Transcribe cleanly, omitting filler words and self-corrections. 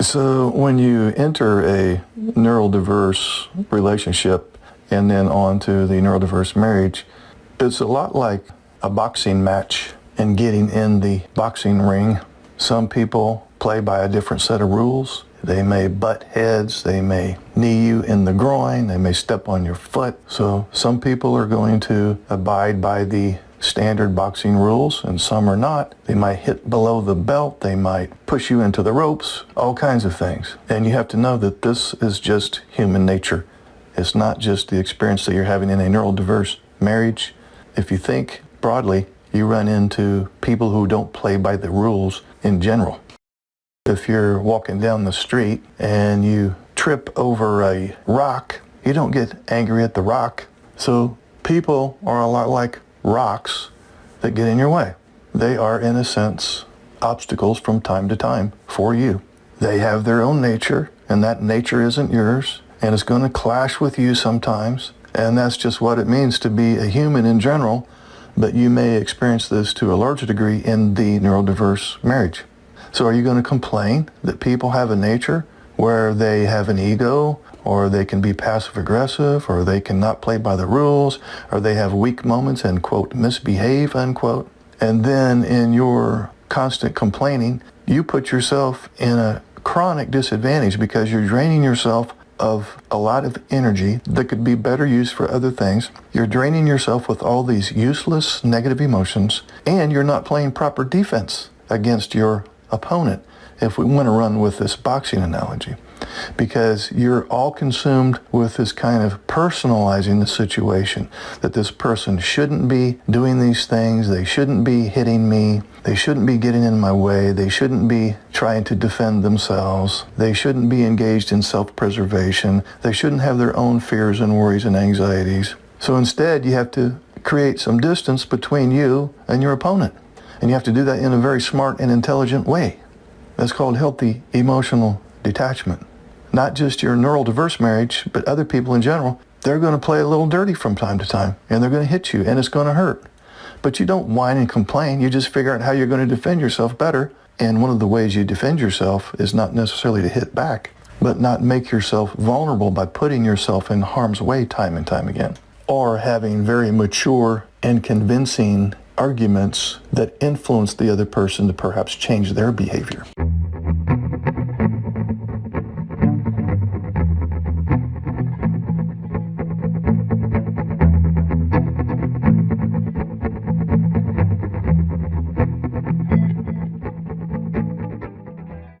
So when you enter a neurodiverse relationship and then on to the neurodiverse marriage, it's a lot like a boxing match and getting in the boxing ring. Some people play by a different set of rules. They may butt heads, they may knee you in the groin, they may step on your foot. So some people are going to abide by the standard boxing rules and some are not. They might hit below the belt, they might push you into the ropes, all kinds of things. And you have to know that this is just human nature. It's not just the experience that you're having in a neurodiverse marriage. If you think broadly, you run into people who don't play by the rules in general. If you're walking down the street and you trip over a rock, you don't get angry at the rock. So people are a lot like rocks that get in your way. They are, in a sense, obstacles from time to time for you. They have their own nature, and that nature isn't yours, and it's going to clash with you sometimes, and that's just what it means to be a human in general, but you may experience this to a larger degree in the neurodiverse marriage. So are you going to complain that people have a nature where they have an ego, or they can be passive-aggressive, or they cannot play by the rules, or they have weak moments and, quote, misbehave, unquote? And then in your constant complaining, you put yourself in a chronic disadvantage because you're draining yourself of a lot of energy that could be better used for other things. You're draining yourself with all these useless negative emotions, and you're not playing proper defense against your opponent, if we want to run with this boxing analogy, because you're all consumed with this kind of personalizing the situation, that this person shouldn't be doing these things, they shouldn't be hitting me, they shouldn't be getting in my way, they shouldn't be trying to defend themselves, they shouldn't be engaged in self-preservation, they shouldn't have their own fears and worries and anxieties. So instead, you have to create some distance between you and your opponent. And you have to do that in a very smart and intelligent way. That's called healthy emotional detachment. Not just your neurodiverse marriage, but other people in general. They're going to play a little dirty from time to time, and they're going to hit you, and it's going to hurt. But you don't whine and complain. You just figure out how you're going to defend yourself better. And one of the ways you defend yourself is not necessarily to hit back, but not make yourself vulnerable by putting yourself in harm's way time and time again, or having very mature and convincing arguments that influence the other person to perhaps change their behavior.